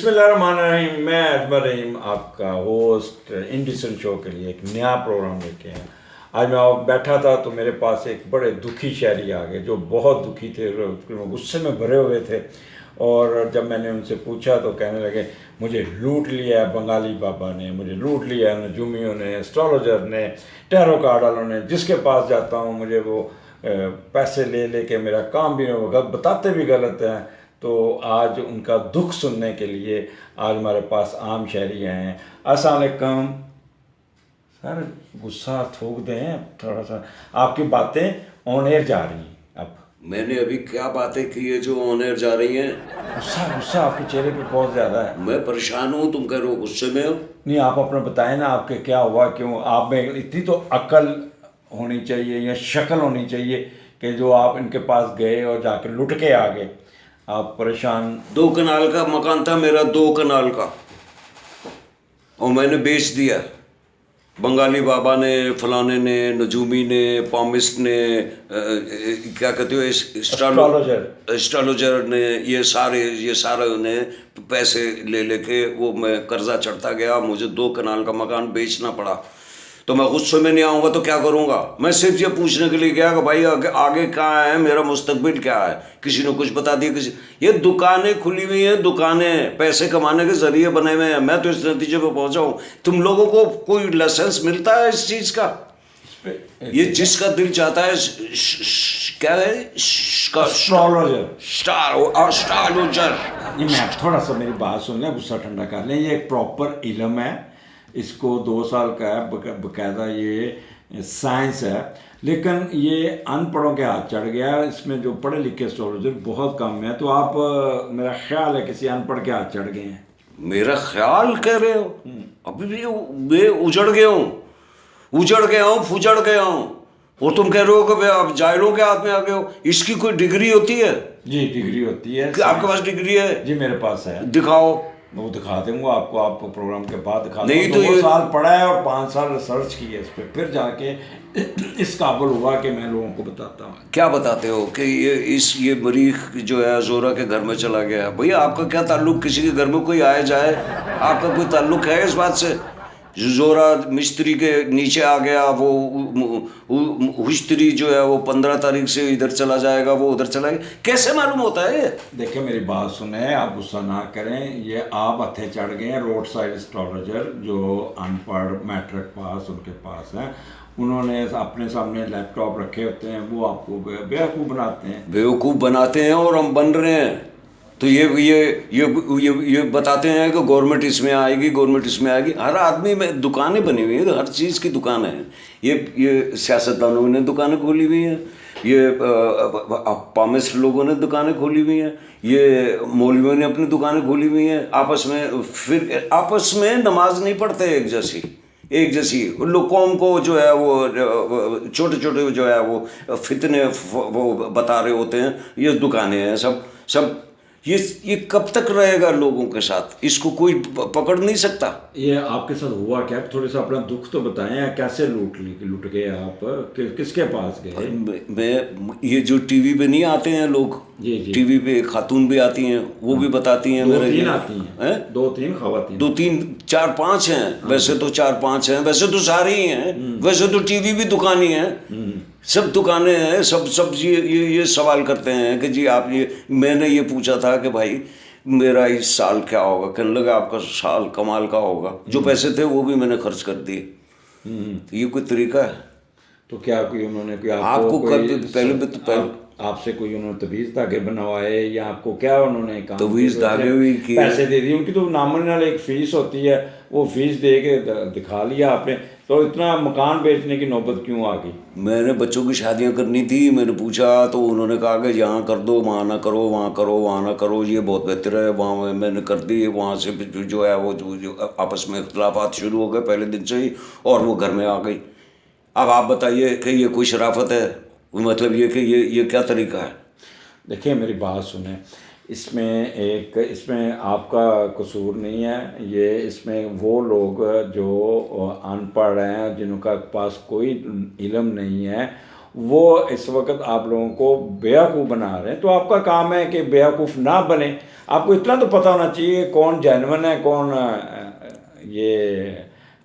बिस्मिल्लाहिर्रहमानिर्रहीम। मैं अजमल रहीम आपका होस्ट इंडिसन शो के लिए एक नया प्रोग्राम लेके आया। आज मैं बैठा था तो मेरे पास एक बड़े दुखी शायरी आ गए जो बहुत दुखी थे, गुस्से में भरे हुए थे। और जब मैंने उनसे पूछा तो कहने लगे मुझे लूट लिया है बंगाली बाबा ने, मुझे लूट लिया है नजूमियों ने, एस्ट्रोलॉजर ने, टैरो कार्ड वालों ने। जिसके पास जाता हूँ मुझे वो पैसे ले लेके मेरा काम भी बताते भी गलत हैं। तो आज उनका दुख सुनने के लिए आज हमारे पास आम शहरी आए हैं। अस्सलाम वालेकुम सर। गुस्सा थूक दें थोड़ा सा, आपकी बातें ऑन एयर जा रही हैं अब। मैंने अभी क्या बातें की है जो ऑन एयर जा रही हैं? गुस्सा गुस्सा आपके चेहरे पे बहुत ज़्यादा है। मैं परेशान हूँ, तुम कह रहे हो गुस्से में हो? नहीं, आप अपना बताएं ना, आपके क्या हुआ, क्यों? आप में इतनी तो अकल होनी चाहिए या शक्ल होनी चाहिए कि जो आप इनके पास गए और जाकर लुट के आ गए। आप परेशान। 2 कनाल का मकान था मेरा, 2 कनाल का, और मैंने बेच दिया। बंगाली बाबा ने, फलाने ने, नजूमी ने, पामिस्ट ने, क्या कहते हो, एस्ट्रोलॉजर ने, ये सारे ने पैसे ले लेके वो मैं कर्जा चढ़ता गया। मुझे 2 कनाल का मकान बेचना पड़ा। तो मैं गुस्से में नहीं आऊँगा तो क्या करूँगा? मैं सिर्फ ये पूछने के लिए गया कि भाई आगे कहाँ है, मेरा मुस्तकबिल क्या है। किसी ने कुछ बता दिया, ये दुकानें खुली हुई हैं, दुकानें पैसे कमाने के जरिए बने हुए हैं। मैं तो इस नतीजे पर पहुँचा हूँ। तुम लोगों को कोई लाइसेंस मिलता है इस चीज़ का? ये जिसका दिल चाहता है क्या है, एस्ट्रोलॉजर। ये मैं थोड़ा सा मेरी बात सुन लें, गुस्सा ठंडा कर लें। ये एक प्रॉपर इल्म है, इसको 2 साल का है बकायदा, ये साइंस है। लेकिन ये अनपढ़ों के हाथ चढ़ गया। इसमें जो पढ़े लिखे एस्ट्रोलॉजर बहुत कम है। तो आप मेरा ख्याल है किसी अनपढ़ के हाथ चढ़ गए हैं। मेरा ख्याल कह रहे हो? अभी भी मैं उजड़ गया हूँ, फुजड़ गया हूँ। और तुम कह रहे हो कि भाई आप जाहिलों के हाथ में आ गए हो। इसकी कोई डिग्री होती है? जी डिग्री होती है। आपके पास डिग्री है? जी मेरे पास है। दिखाओ। वो दिखा दूंगा आपको, आपको प्रोग्राम के बाद दिखा नहीं दूंगा। तो 2 ये साल पढ़ा है और 5 साल रिसर्च की है इस पर, फिर जाके इस काबिल हुआ कि मैं लोगों को बताता हूँ। क्या बताते हो कि ये मरीख जो है जोरा के घर में चला गया? भैया आपका क्या ताल्लुक? किसी के घर में कोई आए जाए, आपका कोई ताल्लुक है इस बात से? जोरा मिस्त्री के नीचे आ गया, वो मिस्त्री जो है वो 15 तारीख से इधर चला जाएगा, वो उधर चला गया, कैसे मालूम होता है? देखिए मेरी बात सुने, आप गुस्सा ना करें। ये आप हथे चढ़ गए हैं रोड साइड एस्ट्रोलॉजर जो अनपढ़ मैट्रिक पास उनके पास है। उन्होंने अपने सामने लैपटॉप रखे होते हैं, वो आपको बेवकूफ़ बनाते हैं। बेवकूफ़ बनाते हैं और हम बन रहे हैं। तो ये बताते हैं कि गवर्नमेंट इसमें आएगी, गवर्नमेंट इसमें आएगी। हर आदमी में दुकानें बनी हुई हैं, हर चीज़ की दुकानें हैं। ये सियासतदानों ने दुकानें खोली हुई हैं, ये पामिस्ट लोगों ने दुकानें खोली हुई हैं, ये मौलवियों ने अपनी दुकानें खोली हुई हैं। आपस में नमाज नहीं पढ़ते एक जैसी लोग कौम को जो है वो छोटे छोटे जो है वो फितने वो बता रहे होते हैं। ये दुकानें हैं सब। ये कब तक रहेगा लोगों के साथ? इसको कोई पकड़ नहीं सकता। ये आपके साथ हुआ क्या? थोड़ा सा अपना दुख तो बताएं। कैसे लूट गए आप? किसके पास गए? मैं ये जो टीवी पे नहीं आते हैं लोग, जी टीवी पे खातून भी आती हैं, वो भी बताती हैं। 2-3 आती हैं, 2-3 खवातीन, 2-3 4-5 हैं। वैसे तो 4-5 हैं, वैसे तो सारी ही हैं। वैसे तो टीवी भी दुकानी है, सब दुकानें हैं। सब ये सवाल करते हैं कि जी आप मैंने ये पूछा था कि भाई मेरा इस साल क्या होगा? कहने लगा आपका साल कमाल का होगा। जो पैसे थे वो भी मैंने खर्च कर दिए। तो ये कोई तरीका है? तो क्या कोई उन्होंने कोई आपको पहले आपसे कोई उन्होंने तवीज़ धागे बनवाए या आपको क्या उन्होंने काम? तवीज़ धागे भी किए, पैसे दे दिए। उनकी तो नॉमिनल एक फ़ीस होती है, वो फीस दे के दिखा लिया आपने। तो इतना मकान बेचने की नौबत क्यों आ गई? मैंने बच्चों की शादियां करनी थी, मैंने पूछा तो उन्होंने कहा कि यहाँ कर दो, वहाँ ना करो, वहाँ करो, वहाँ ना करो, ये बहुत बेहतर है। वहाँ मैंने कर दी। वहाँ से जो है वो जो आपस में इख्तलाफात शुरू हो गए पहले दिन से ही, और वो घर में आ गई। अब आप बताइए कि ये कोई शराफत है? मतलब ये कि ये क्या तरीका है? देखिए मेरी बात सुने, इसमें आपका कसूर नहीं है। ये इसमें वो लोग जो अनपढ़ हैं, जिनका पास कोई इल्म नहीं है, वो इस वक्त आप लोगों को बेवकूफ़ बना रहे हैं। तो आपका काम है कि बेवकूफ़ ना बने। आपको इतना तो पता होना चाहिए कौन जेन्युइन है, कौन ये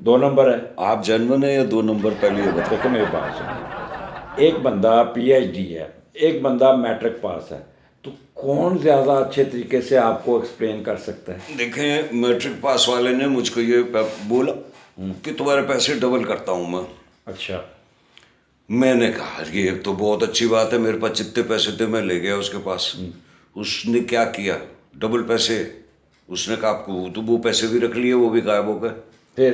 2 नंबर है। आप जेन्युइन है या 2 नंबर, पहले ये बताओ। देखो मेरी बात सुनिए, एक बंदा पीएचडी है, एक बंदा मैट्रिक पास है, तो कौन ज़्यादा अच्छे तरीके से आपको एक्सप्लेन कर सकता है? देखें, मैट्रिक पास वाले ने मुझको ये बोला कि तुम्हारे पैसे डबल करता हूँ मैं। अच्छा। मैंने कहा ये तो बहुत अच्छी बात है, मेरे पास जितने पैसे थे मैं ले गया उसके पास। उसने क्या किया, डबल पैसे, उसने कहा आपको तो वो पैसे भी रख लिए, वो भी गायब हो गए। फिर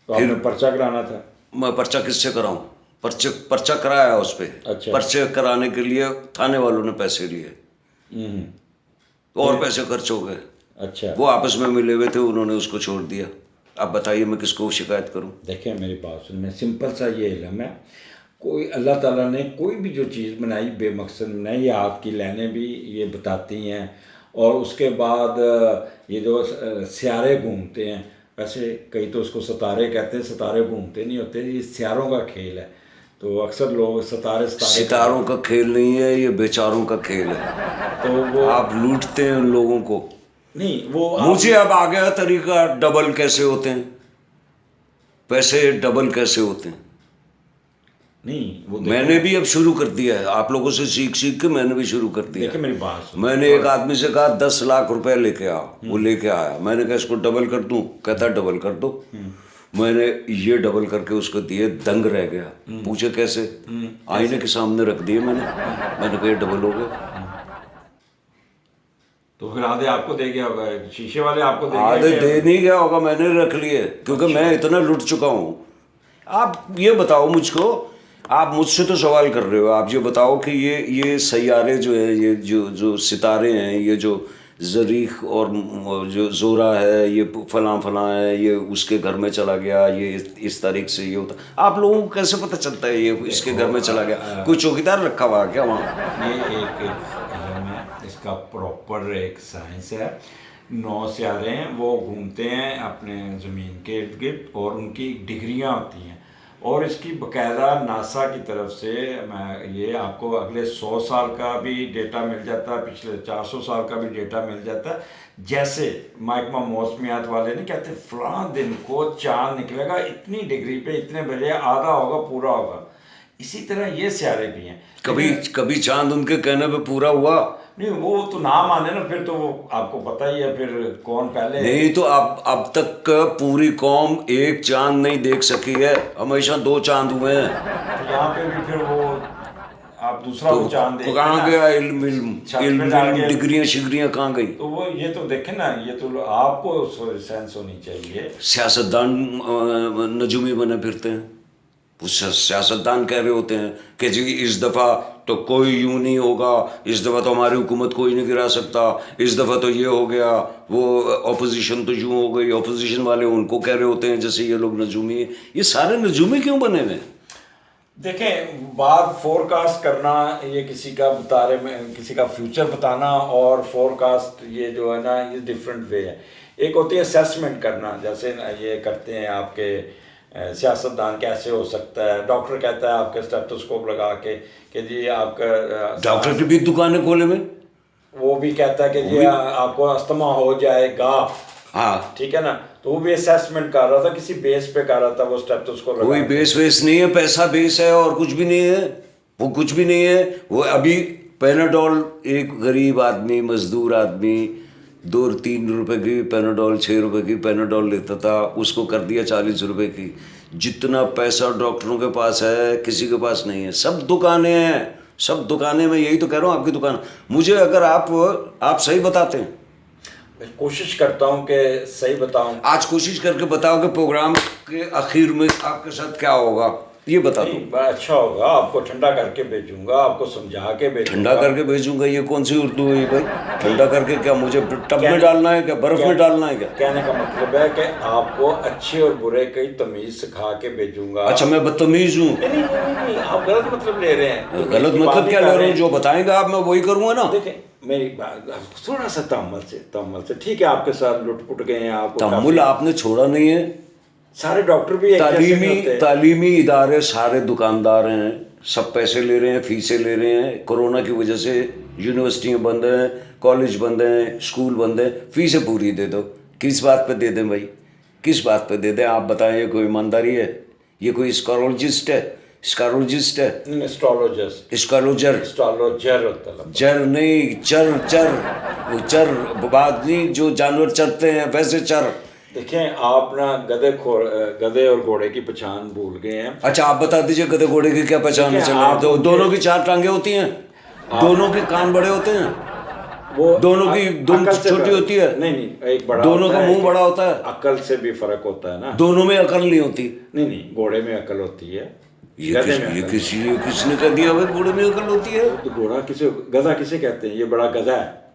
तो आपने पर्चा कराना था। मैं पर्चा किससे कराऊं? पर्चा कराया उस पर। अच्छा। पर्चे कराने के लिए थाने वालों ने पैसे लिए, और पैसे खर्च हो गए। अच्छा। वो आपस में मिले हुए थे, उन्होंने उसको छोड़ दिया। अब बताइए मैं किसको शिकायत करूं? देखिए मेरी बात सुनिए, सिंपल सा ये इल्म है, कोई अल्लाह ताला ने कोई भी जो चीज़ बनाई बेमकसद बनाई, ये आपकी लाइनें भी ये बताती हैं। और उसके बाद ये जो सियारे घूमते हैं, वैसे कई तो उसको सितारे कहते हैं, सितारे घूमते नहीं होते, ये सियारों का खेल है। तो अक्सर लोग सितारों का खेल नहीं है, ये बेचारों का खेल है। तो वो आप लूटते हैं उन लोगों को। नहीं, वो मुझे अब आ गया तरीका डबल कैसे होते हैं, पैसे डबल कैसे होते हैं। नहीं, वो मैंने भी अब शुरू कर दिया है, आप लोगों से सीख सीख के मैंने भी शुरू कर दिया। देखिए मेरी बात सुनो, मैंने एक आदमी से कहा 10 लाख रुपए लेके आओ, वो लेके आया। मैंने कहा इसको डबल कर दूं, कहता डबल कर दो। मैंने ये डबल करके उसको दिए, दंग रह गया। पूछे कैसे? आईने के सामने रख दिए मैंने कहा डबल हो गया। तो फिर आधे आपको दे गया होगा, शीशे वाले आपको दे आधे दे नहीं गया होगा, मैंने रख लिए, क्योंकि मैं इतना लुट चुका हूँ। आप ये बताओ मुझको, आप मुझसे तो सवाल कर रहे हो, आप ये बताओ कि ये सैयारे जो है, ये जो सितारे हैं, ये जो जरीख और जो जोरा है, ये फलां है, ये उसके घर में चला गया, ये इस तारीख से ये होता, आप लोगों को कैसे पता चलता है ये इसके घर में चला गया? कोई चौकीदार रखा हुआ क्या वहाँ? ये एक इल्म है, इसका प्रॉपर एक साइंस है। 9 सियारे हैं, वो घूमते हैं अपने ज़मीन के इर्द गिर्द, और उनकी डिग्रियां होती हैं, और इसकी बाकायदा नासा की तरफ से मैं ये आपको अगले 100 साल का भी डेटा मिल जाता है, पिछले 400 साल का भी डेटा मिल जाता है। जैसे महकमा मौसमियात वाले नहीं कहते फलां दिन को चाँद निकलेगा इतनी डिग्री पे, इतने बजे आधा होगा पूरा होगा, इसी तरह ये सियारे भी हैं। कभी चांद उनके कहने पे पूरा हुआ? नहीं, वो तो ना माने ना, फिर तो वो आपको पता ही है फिर कौन पहले। नहीं तो अब तक पूरी कौम एक चांद नहीं देख सकी है, हमेशा 2 चांद हुए हैं। तो यहाँ पे भी फिर वो आप दूसरा तो वो चांद देखें कहाँ ना, गया इल्म शिगरियाँ शिगरियाँ कहाँ गई? तो वो ये तो देखें ना, ये तो आपको सेंस होनी चाहिए। सियासतदान नजूमी बने फिरते हैं, वो सियासतदान कह रहे होते हैं कि जी इस दफ़ा तो कोई यूं नहीं होगा, इस दफ़ा तो हमारी हुकूमत कोई नहीं गिरा सकता, इस दफ़ा तो ये हो गया, वो अपोजिशन तो यूं हो गई। अपोजिशन वाले उनको कह रहे होते हैं जैसे ये लोग नजूमी हैं। ये सारे नजूमी क्यों बने हुए? देखें, बात फोरकास्ट करना, ये किसी का बारे में किसी का फ्यूचर बताना, और फोरकास्ट ये जो है ना, ये डिफरेंट वे है। एक होती है असेसमेंट करना, जैसे ना ये करते हैं आपके सियासतदान, कैसे हो सकता है, डॉक्टर कहता है आपके स्टेथोस्कोप लगा के कि जी आपका डॉक्टर की भी दुकानें खोले में, वो भी कहता है कि जी आपको अस्थमा हो जाएगा। हाँ ठीक है ना, तो वो भी असेसमेंट कर रहा था, किसी बेस पे कर रहा था, वो स्टेथोस्कोप कोई बेस वेस नहीं है, पैसा बेस है और कुछ भी नहीं है, वो कुछ भी नहीं है। वो अभी पैनाडोल, एक गरीब आदमी, मजदूर आदमी 2-3 रुपए की पैनाडोल, 6 रुपए की पैनाडोल लेता था, उसको कर दिया 40 रुपए की। जितना पैसा डॉक्टरों के पास है किसी के पास नहीं है, सब दुकानें हैं, सब दुकानें। मैं यही तो कह रहा हूँ, आपकी दुकान। मुझे अगर आप सही बताते हैं, मैं कोशिश करता हूँ कि सही बताऊँ। आज कोशिश करके बताओ कि प्रोग्राम के आखिर में आपके साथ क्या होगा, ये बता दो। बड़ा अच्छा होगा, आपको ठंडा करके भेजूंगा, आपको समझा के भेजूंगा। ठंडा करके भेजूंगा, ये कौन सी उर्दू है भाई? ठंडा करके क्या, मुझे टब में डालना है क्या, बर्फ में डालना है क्या? कहने का मतलब है कि आपको अच्छे और बुरे की तमीज सिखा के भेजूंगा। अच्छा, मैं बदतमीज हूँ? नहीं, आप गलत मतलब ले रहे हैं। गलत मतलब क्या ले रहे हैं? जो बताएंगे आप, मैं वही करूंगा ना। देखें मेरी बात थोड़ा सा तअम्मुल से, ठीक है, आपके साथ लुट-पुट गए हैं, आपको तअम्मुल आपने छोड़ा नहीं है। सारे डॉक्टर भी एक जैसे नहीं होते। तालीमी इदारे सारे दुकानदार हैं, सब पैसे ले रहे हैं, फीसें ले रहे हैं। कोरोना की वजह से यूनिवर्सिटियाँ बंद हैं, कॉलेज बंद हैं, स्कूल बंद हैं, फीसें पूरी दे दो। किस बात पे दे दें भाई, किस बात पे दे दें? आप बताएं, ये कोई ईमानदारी है? ये कोई स्कॉलोजिस्ट है? स्कॉलोजिस्ट है? एस्ट्रोलॉजिस्ट, स्कॉलोजर, एस्ट्रोलॉजर होता है। जर नहीं, चर चर, वो चर बात नहीं, जो जानवर चरते हैं वैसे चर। देखें, आप ना गधे और घोड़े की पहचान भूल गए हैं। अच्छा, आप बता दीजिए गधे घोड़े की क्या पहचान है? चलो, आप दोनों की 4 टांगे होती हैं, दोनों के कान बड़े होते हैं, वो दोनों की दुम छोटी होती है। नहीं, एक बड़ा दोनों होता का है, मुंह बड़ा होता है। अकल से भी फर्क होता है ना। दोनों में अकल नहीं होती। नहीं, घोड़े में अकल होती है, ये गधे में अकल किसने कह दिया भाई घोड़े में अकल होती है? तो गधा किसे कहते हैं? ये बड़ा गधा है।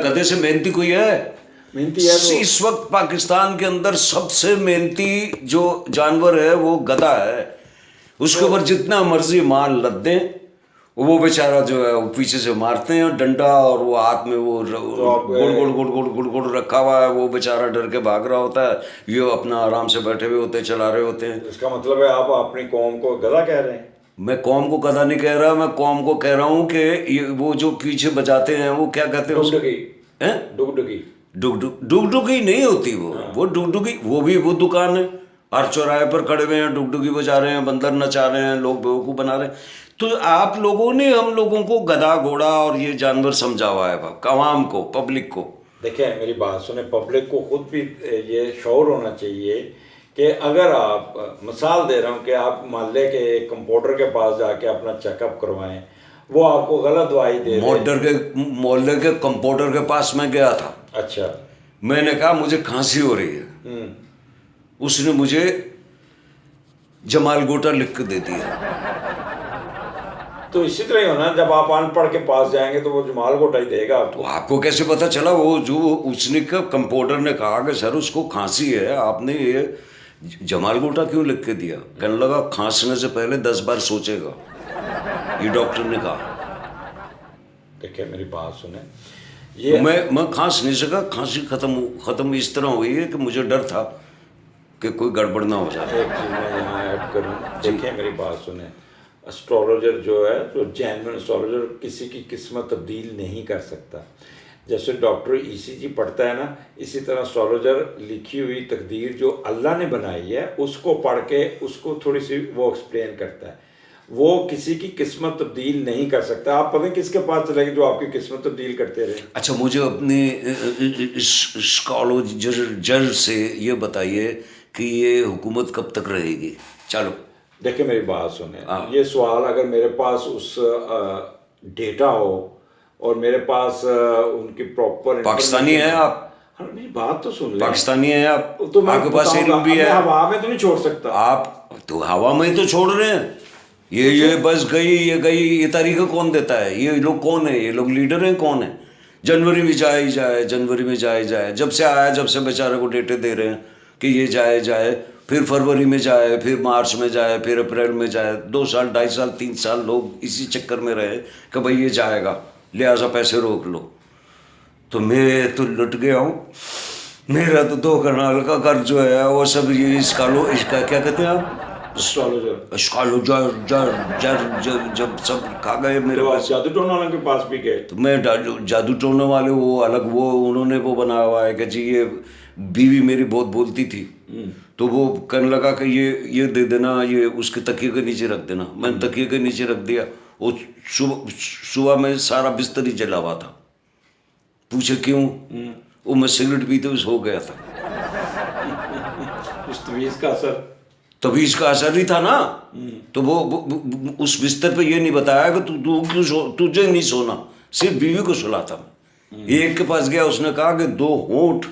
गधे से मेहनती कोई है? मेहनती है तो इस वक्त पाकिस्तान के अंदर सबसे मेहनती जो जानवर है वो गधा है। उसके ऊपर जितना मर्जी मार लद दें, वो बेचारा जो है वो पीछे से मारते हैं डंडा, और वो हाथ में वो गोल रखा हुआ है, वो बेचारा डर के भाग रहा होता है, ये अपना आराम से बैठे हुए होते हैं, चला रहे होते हैं। इसका मतलब है आप अपनी कौम को गधा कह रहे हैं? मैं कौम को गधा नहीं कह रहा, मैं कौम को कह रहा हूँ कि ये वो जो पीछे बजाते हैं वो क्या कहते हैं? डुगडुगी। डुगडुगी नहीं होती वो डुगडुगी, वो भी वो दुकान है, हर चौराहे पर खड़े हुए हैं, डुगडुगी बजा रहे हैं, बंदर नचा रहे हैं, लोग बेवकूफ़ बना रहे हैं। तो आप लोगों ने हम लोगों को गधा घोड़ा और ये जानवर समझा हुआ है, आवाम को, पब्लिक को। देखिए, मेरी बात सुने, पब्लिक को खुद भी ये शौर होना चाहिए कि अगर आप, मिसाल दे रहा हूँ कि आप मोहल्ले के एक कंपाउंडर के पास जाके अपना चेकअप करवाएं, वो आपको गलत दवाई दे मोहल्ले के कंपाउंडर के पास मैं गया था। अच्छा। मैंने कहा मुझे खांसी हो रही है, उसने मुझे जमाल गोटा लिख के दे दिया। तो इसी तरह ही होना, जब आप अनपढ़ के पास जाएंगे तो वो जमाल गोटा ही देगा आपको। तो आपको कैसे पता चला? वो जो उसने कंपाउंडर ने कहा कि सर उसको खांसी है, आपने ये जमाल गोटा क्यों लिख के दिया? कहने लगा खांसने से पहले 10 बार सोचेगा, ये डॉक्टर ने कहा। देखिए, मेरी बात सुने, ये मैं खांस नहीं सका, खांसी खत्म इस तरह हुई है कि मुझे डर था कि कोई गड़बड़ ना हो जाए। एक चीज़ मैं यहाँ ऐड करूँ, देखिए मेरी बात सुने, एस्ट्रोलॉजर जो है, जो जेन्युइन एस्ट्रोलॉजर किसी की किस्मत तब्दील नहीं कर सकता। जैसे डॉक्टर ईसीजी पढ़ता है ना, इसी तरह एस्ट्रोलॉजर लिखी हुई तकदीर जो अल्लाह ने बनाई है उसको पढ़ के उसको थोड़ी सी वो एक्सप्लेन करता है। वो किसी की किस्मत तब्दील नहीं कर सकता। आप पता किसके पास चले गए जो आपकी किस्मत तब्दील करते रहे? अच्छा, मुझे अपने एस्ट्रोलॉजर से ये बताइए कि ये हुकूमत कब तक रहेगी? चलो देखिए, मेरी बात सुने, ये सवाल अगर मेरे पास उस डेटा हो और मेरे पास उनकी प्रॉपर पाकिस्तानी है आप? हाँ, मेरी बात तो सुन ले। पाकिस्तानी है आप? तो मैं आपके पास इल्म भी है? हवा में तो नहीं छोड़ सकता। आप तो हवा में तो छोड़ रहे हैं। ये बस गई, ये तरीका कौन देता है? ये लोग कौन है? ये लोग लीडर हैं कौन है? जनवरी में जाए, जनवरी में जाए, जब से आया, जब से बेचारे को डेटे दे रहे हैं कि ये जाए, फिर फरवरी में जाए, फिर मार्च में जाए, फिर अप्रैल में जाए। 2 साल, 2.5 साल, 3 साल लोग इसी चक्कर में रहे कि भाई ये जाएगा, लिहाजा पैसे रोक लो। तो मैं तो लुट गया हूँ। मेरा तो 2 कनाल का घर जो है वो सब ये इसका क्या कहते हैं आप? एस्ट्रोलॉजर जब सब खा गए मेरे पास। जादू टोना वालों के पास भी गए? तो मैं जादू टोने वाले वो अलग, वो उन्होंने वो बनाया हुआ है कि जी ये बीवी मेरी बहुत बोलती थी, तो वो कहने लगा कि ये दे देना, ये उसके तकिए के नीचे रख देना। मैंने तकिए के नीचे रख दिया। वो सुबह में सारा बिस्तर ही जला हुआ था। पूछे क्यों? वो मैं सिगरेट पीते हुए सो गया था। उस तवीज़ का असर? तवीज़ का असर ही था ना। तो वो उस बिस्तर पे ये नहीं बताया कि तुझे नहीं सोना, सिर्फ बीवी को सुलाता। एक के पास गया, उसने कहा कि 2 होंठ,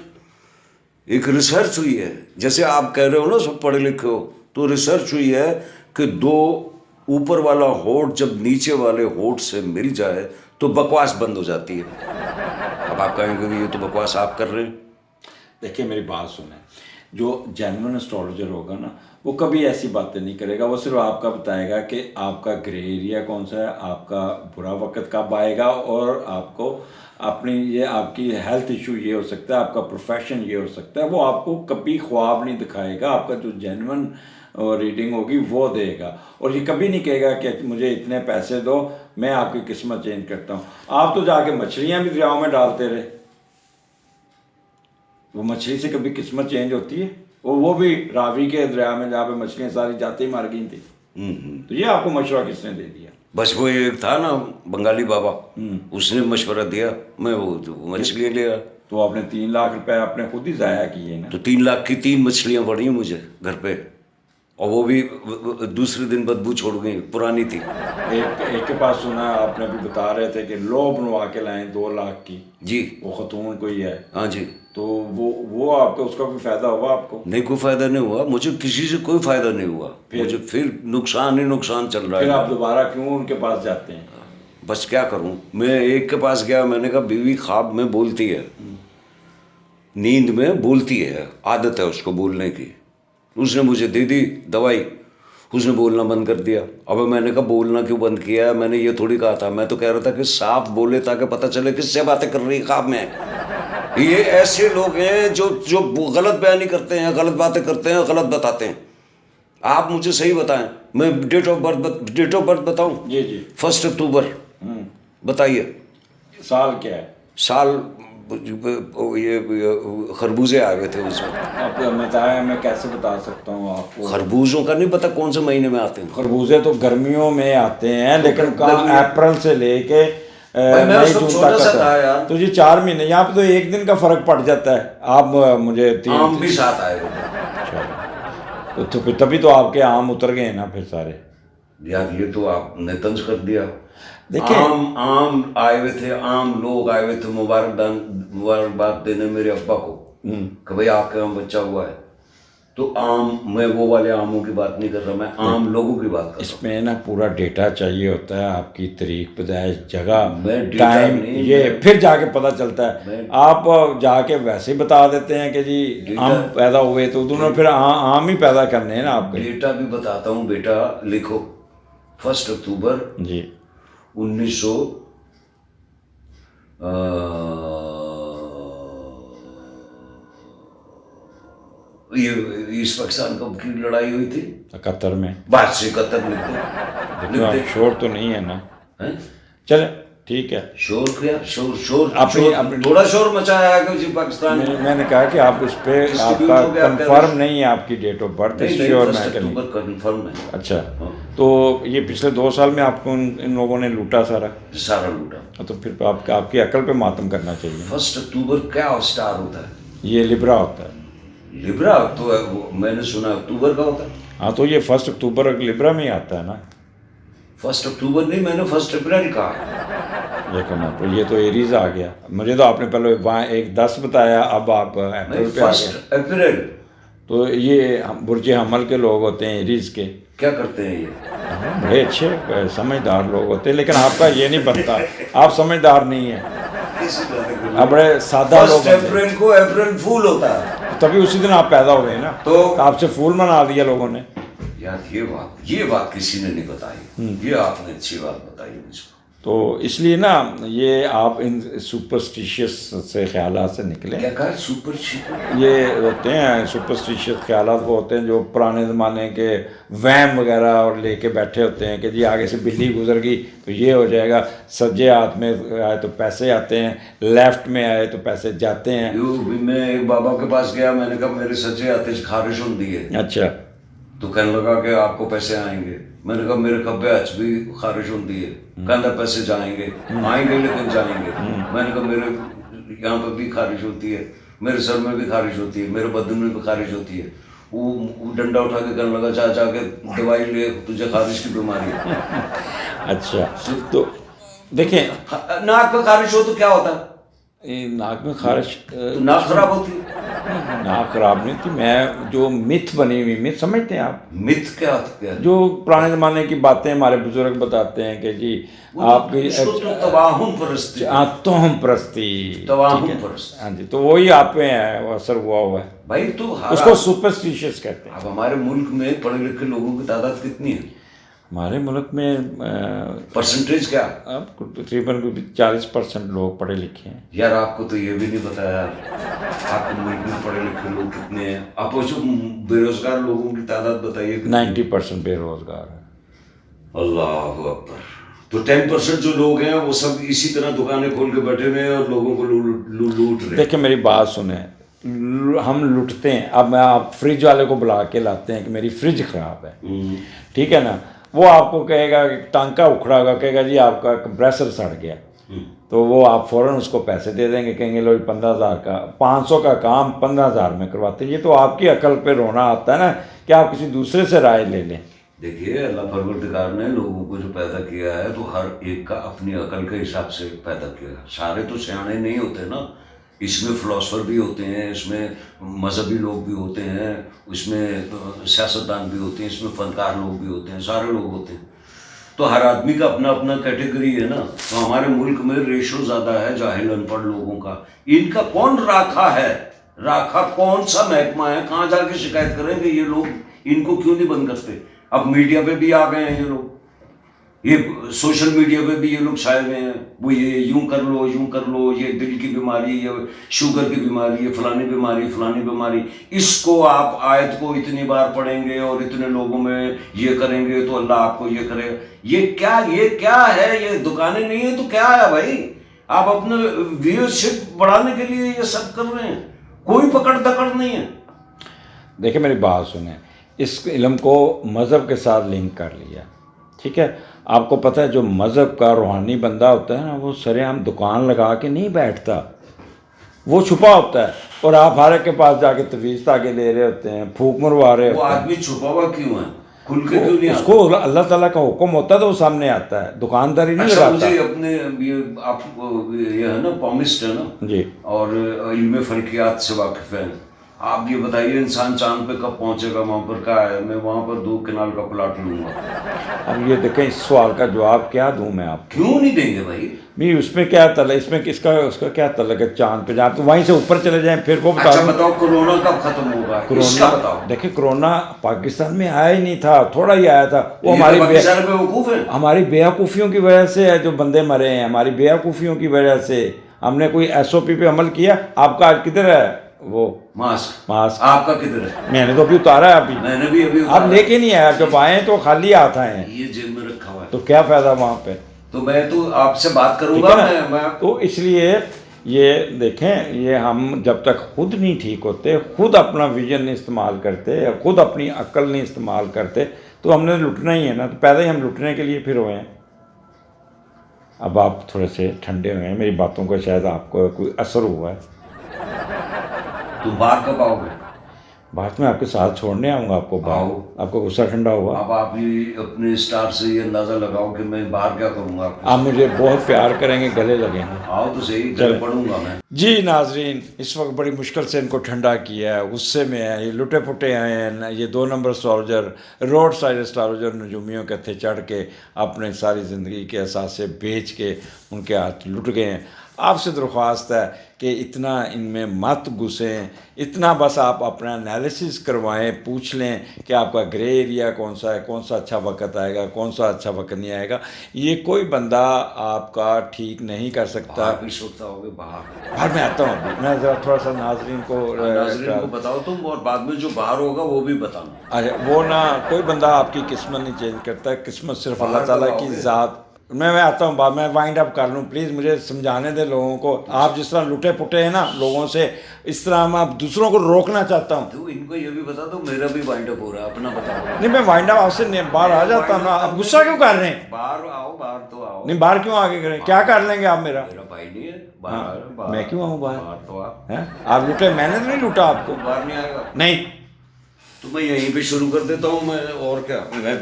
एक रिसर्च हुई है, जैसे आप कह रहे हो ना सब पढ़े लिखे हो, तो रिसर्च हुई है कि 2 ऊपर वाला होंठ जब नीचे वाले होंठ से मिल जाए तो बकवास बंद हो जाती है। अब आप कहेंगे कि ये तो बकवास आप कर रहे हैं। देखिए, मेरी बात सुने, जो जेन्युइन एस्ट्रोलॉजर होगा ना, वो कभी ऐसी बातें नहीं करेगा। वो सिर्फ आपका बताएगा कि आपका ग्रे एरिया कौन सा है, आपका बुरा वक्त कब आएगा, और आपको अपनी ये आपकी हेल्थ इशू ये हो सकता है, आपका प्रोफेशन ये हो सकता है। वो आपको कभी ख्वाब नहीं दिखाएगा, आपका जो जेन्युइन रीडिंग होगी वो देगा। और ये कभी नहीं कहेगा कि मुझे इतने पैसे दो, मैं आपकी किस्मत चेंज करता हूँ। आप तो जाके मछलियाँ भी दरियाओं में डालते रहे, वो मछली से कभी किस्मत चेंज होती है? वो भी रावी के दरिया में जहाँ पे मछलियाँ सारी जाते ही मार गई थी। तो ये आपको मशवरा किसने दे दिया? बस वो एक था ना बंगाली बाबा, उसने मशवरा दिया, मैं वो मछलियाँ लिया। तो आपने 3 लाख रुपए आपने खुद ही ज़ाया किए ना। तो 3 लाख की 3 मछलियाँ पड़ी मुझे घर पे, और वो भी दूसरे दिन बदबू छोड़ गई, पुरानी थी। एक के पास सुना, आपने भी बता रहे थे कि लो बनवा के लाए 2 लाख की जी, वो खतून कोई है। हाँ जी। तो वो आपको उसका कोई फायदा हुआ आपको? नहीं, कोई फायदा नहीं हुआ मुझे, किसी से कोई फायदा नहीं हुआ मुझे, फिर नुकसान ही नुकसान चल रहा है। फिर आप दोबारा क्यों उनके पास जाते हैं? बस क्या करूं, मैं एक के पास गया, मैंने कहा बीवी ख्वाब में बोलती है, नींद में बोलती है, आदत है उसको बोलने की। उसने मुझे दे दी दवाई, उसने बोलना बंद कर दिया। अब मैंने कहा बोलना क्यों बंद किया है, मैंने ये थोड़ी कहा था, मैं तो कह रहा था कि साफ बोले ताकि पता चले किससे बातें कर रही है ख्वाब में। ये ऐसे लोग हैं जो गलत बयानी करते हैं, गलत बातें करते हैं, गलत बताते हैं। आप मुझे सही बताएं, मैं डेट ऑफ बर्थ बताऊं? जी जी। 1 अक्टूबर। बताइए साल क्या है? साल ये खरबूजे आ गए थे उसमें। आप बताया, मैं कैसे बता सकता हूँ आपको? खरबूजों का नहीं पता कौन से महीने में आते हैं। खरबूजे तो गर्मियों में आते हैं, लेकिन कहाँ अप्रैल से लेके मई जून तक आता। तो ये 4 महीने, यहाँ पे तो एक दिन का फर्क पड़ जाता है। आप मुझे आम भी साथ आएगा। तो फिर तभी तो आपके आम उतर गए ना फिर सारे। यार ये तो आपने तंज कर दिया। देखिए, आम आए हुए थे, आम लोग आए हुए थे मुबारकबाद देने मेरे अब्बा को कि भाई आपके यहाँ बच्चा हुआ है। तो आम, मैं वो वाले आमों की बात नहीं कर रहा, मैं आम लोगों की बात कर रहा हूँ। इसमें ना पूरा डेटा चाहिए होता है, आपकी तारीख, पैदाइश, जगह, टाइम, ये फिर जाके पता चलता है। आप जाके वैसे ही बता देते हैं कि जी आम पैदा हुए, तो उन्होंने फिर आम ही पैदा करने हैं ना आपके। डेटा भी बताता हूँ बेटा, लिखो 1 अक्टूबर जी 1900 ये ईस्ट पाकिस्तान कब की लड़ाई हुई थी? 71 में। बात से 71 लिखते। शोर तो नहीं है ना? चले ठीक है। शोर क्या? शोर अपनी थोड़ा शोर मचाया है कि पाकिस्तान में। मैंने कहा कि आप इस पे आपका कंफर्म नहीं है आपकी डेट ऑफ बर्थ, श्योर मैं कंफर्म है। अच्छा, तो ये पिछले 2 साल में आपको इन लोगों ने लूटा सारा लूटा। तो फिर आपकी अकल पे मातम करना चाहिए। 1 अक्टूबर क्या स्टार होता है? ये लिब्रा होता है। लिब्रा तो मैंने सुना अक्टूबर का होता है। हाँ, तो ये 1 अक्टूबर लिब्रा में ही आता है ना। 1 अक्टूबर नहीं, मैंने 1 अप्रैल कहा। देखो ना, तो ये तो एरीज आ गया। मुझे तो आपने पहले वहाँ 1-10 बताया, अब आप अप्रैल पे आ गए। 1 अप्रैल तो ये बुर्ज हमल के लोग होते हैं, एरीज के। क्या करते हैं ये? बड़े अच्छे समझदार लोग होते हैं, लेकिन आपका ये नहीं बनता, आप समझदार नहीं है, आप बड़े सादा लोग। 1 अप्रैल को अप्रैल फूल होता है, तभी उसी दिन आप पैदा हुए ना, तो आपसे फूल मना दिया लोगों ने। यार ये बात किसी ने नहीं बताई, ये आपने अच्छी बात बताई मुझको। तो इसलिए ना ये आप इन सुपरस्टिशियस से ख्यालात से निकले। क्या कहा? सुपरस्टिशियस ये होते हैं सुपरस्टिशियस ख्यालात, वो होते हैं जो पुराने ज़माने के वहम वगैरह और लेके बैठे होते हैं कि जी आगे से बिल्ली गुजर गई तो ये हो जाएगा, सज्जे हाथ में आए तो पैसे आते हैं, लेफ्ट में आए तो पैसे जाते हैं। मैं एक बाबा के पास गया, मैंने कहा मेरे सज्जे हाथ से खारिश होती है। अच्छा। तो कहने लगा कि आपको पैसे आएंगे। मैंने कहा मेरे खब्बे हाथ भी खारिश होती है। कहना पैसे जाएंगे, आएंगे लेकिन जाएंगे। मैंने कहा मेरे यहाँ पर भी खारिश होती है, मेरे सर में भी खारिश होती है, मेरे बदन में भी खारिश होती है। वो डंडा उठा के कहने लगा जा जाके दवाई ले, तुझे खारिश की बीमारी है। अच्छा, तो देखें, नाक में खारिश हो तो क्या होता है? नाक में खारिश, नाक खराब होती है। ना खराब नहीं थी, मैं जो मिथ बनी हुई, मिथ समझते हैं आप? मिथ क्या क्या? जो पुराने ज़माने की बातें हमारे बुजुर्ग बताते हैं कि जी आपकी उसको तो तबाहुम परस्ती, तोहम परस्ती, तबाहुम ठीक है, परस्ती। हाँ जी, तो वही आप पे है, वो असर हुआ हुआ है, भाई तो उसको सुपरस्टिशियस कहते हैं। अब हमारे मुल्क में पढ़े लिखे लोगों की तादाद कितनी है? हमारे मुल्क में परसेंटेज क्या? अब तकरीबन 40% लोग पढ़े लिखे हैं। यार आपको तो ये भी नहीं पता यार, आपके मुल्क में पढ़े लिखे लोग कितने हैं? आप वो जो बेरोजगार लोगों की तादाद बताइए। 90% बेरोजगार है। अल्लाह अकबर। तो 10% जो लोग हैं वो सब इसी तरह दुकानें खोल के बैठे हुए हैं और लोगों को लूट रहे हैं। देखिए मेरी बात सुने, हम लुटते हैं। अब मैं आप फ्रिज वाले को बुला के लाते हैं कि मेरी फ्रिज ख़राब है, ठीक है ना, वो आपको कहेगा कि टांका उखड़ा होगा, कहेगा जी आपका कंप्रेसर सड़ गया, तो वो आप फ़ौरन उसको पैसे दे देंगे, कहेंगे लो 15,000 का, 500 का काम 15,000 में करवाते हैं। ये तो आपकी अकल पे रोना आता है ना कि आप किसी दूसरे से राय ले लें। देखिए अल्लाह परवरदिगार ने लोगों को जो पैदा किया है तो हर एक का अपनी अकल के हिसाब से पैदा किया है। सारे तो सियाने नहीं होते ना, इसमें फिलोसफर भी होते हैं, इसमें मजहबी लोग भी होते हैं, इसमें सियासतदान भी होते हैं, इसमें फनकार लोग भी होते हैं, सारे लोग होते हैं। तो हर आदमी का अपना अपना कैटेगरी है ना। तो हमारे मुल्क में रेशो ज़्यादा है जाहिल अनपढ़ लोगों का। इनका कौन राखा है? राखा कौन सा महकमा है? कहाँ जाके शिकायत करेंगे ये लोग? इनको क्यों नहीं बंद करते? अब मीडिया पे भी आ गए हैं ये लोग, ये सोशल मीडिया पे भी ये लोग छाए हुए हैं। वो ये यूं कर लो, यूं कर लो, ये दिल की बीमारी, ये शुगर की बीमारी, ये फलानी बीमारी, फलानी बीमारी। इसको आप आयत को इतनी बार पढ़ेंगे और इतने लोगों में ये करेंगे तो अल्लाह आपको ये करेगा। ये क्या है? ये दुकानें नहीं है तो क्या है भाई? आप अपने व्यूअरशिप बढ़ाने के लिए ये सब कर रहे हैं, कोई पकड़ दकड़ नहीं है। देखिए मेरी बात सुने, इस इल्म को मज़हब के साथ लिंक कर लिया, ठीक है। आपको पता है जो मज़हब का रूहानी बंदा होता है ना, वो सरेआम दुकान लगा के नहीं बैठता, वो छुपा होता है, और आप हर एक के पास जाके तवीज़ ताके ले रहे होते हैं, फूक मरवा रहे होते हैं। वो आदमी छुपा हुआ क्यों है? खुल के क्यों नहीं आता? उसको अल्लाह ताला का हुक्म होता है तो वो सामने आता है, दुकानदारी नहीं अच्छा, लगाता। मुझे अपने ये आप ये है ना पॉमिस्ट है ना जी, और इल्म फल्कियात से वाकिफ है। आप ये बताइए इंसान चांद पे कब पहुंचेगा? वहां पर क्या है? मैं वहां पर 2 कनाल का प्लाट लूंगा। अब ये देखें, इस सवाल का जवाब क्या दूं मैं आपको? क्यों नहीं देंगे भाई? भी उसमें क्या तल है, इसमें किसका उसका क्या तल्लक है? चांद पे जाए तो वहीं से ऊपर चले जाएं, फिर वो बता अच्छा दूं। बताओ कोरोना कब खत्म होगा? इसका कोरोना, बताओ। देखिए कोरोना पाकिस्तान में आया ही नहीं था, थोड़ा ही आया था। वो ये हमारी तो पाकिस्तान में बेवकूफ है। हमारी बेवकूफ़ियों की वजह से है जो बंदे मरे हैं, हमारी बेवकूफ़ियों की वजह से। हमने कोई SOP पे अमल किया? आपका आज किधर है वो मास्क? आपका किधर है? मैंने तो अभी उतारा है, अभी मैंने भी अभी आप लेके नहीं आया, जब आए तो खाली हाथ आए हैं, ये जेब में रखा हुआ है। तो क्या फ़ायदा वहाँ पे? तो मैं तो आपसे बात ठीक करूंगा। है ना? तो इसलिए ये देखें, ये हम जब तक खुद नहीं ठीक होते, खुद अपना विजन नहीं इस्तेमाल करते, या खुद अपनी अक्ल नहीं इस्तेमाल करते, तो हमने लुटना ही है ना। तो पैदा ही हम लुटने के लिए फिर हुए हैं। अब आप थोड़े से ठंडे हुए हैं, मेरी बातों का शायद आपको कोई असर हुआ है। तुम बाहर कब आओगे? बात में आपके साथ छोड़ने आऊँगा आपको बाहर। आओ। आपको गुस्सा ठंडा हुआ? अब आप ये अपने स्टार से ये अंदाजा लगाओ कि मैं बाहर क्या करूंगा। आप मुझे बहुत प्यार करेंगे, गले लगेंगे। आओ तो सही, गले पढ़ूंगा मैं। जी नाजरीन, इस वक्त बड़ी मुश्किल से इनको ठंडा किया है, गुस्से में है, ये लुटे पुटे हैं। ये 2 number astrologer, road side astrologer नजूमियों के थे चढ़ के अपने सारी ज़िंदगी के असासे बेच के उनके हाथ लुट गए हैं। आपसे दरख्वास्त है कि इतना इनमें मत घुसें, इतना बस आप अपना एनालिसिस करवाएं, पूछ लें कि आपका ग्रे एरिया कौन सा है, कौन सा अच्छा वक्त आएगा, कौन सा अच्छा वक्त नहीं आएगा। ये कोई बंदा आपका ठीक नहीं कर सकता। भी सोचता होगे बाहर? बाहर मैं आता हूँ अभी, मैं ज़रा थोड़ा सा नाजरीन को बताओ तुम, और बाद में जो बाहर होगा वो भी बताना। अच्छा, वो ना कोई बंदा आपकी किस्मत नहीं चेंज करता, किस्मत सिर्फ अल्लाह ताला की ज़ात। मैं आता हूँ, मैं वाइंड अप कर लूँ प्लीज़, मुझे समझाने दे लोगों को। आप जिस तरह लुटे पुटे हैं ना लोगों से, इस तरह मैं दूसरों को रोकना चाहता हूँ। तो इनको ये भी बता दो मेरा भी वाइंड अप हो रहा है, अपना बताओ। नहीं, मैं वाइंड अप आपसे बाहर आ जाता हूँ ना। आप गुस्सा क्यों कर रहे हैं? बाहर आओ, बाहर तो आओ। नहीं, बाहर क्यों आगे करें? क्या कर लेंगे आप? मेरा भाई नहीं है हाँ, बाहर। मैं क्यों आऊँ बाहर? बाहर तो आप हैं? आप लुटे, मैंने तो नहीं लूटा आपको। बाहर नहीं आएगा? नहीं, तो मैं यहीं पे शुरू कर देता हूँ मैं, और क्या। मैं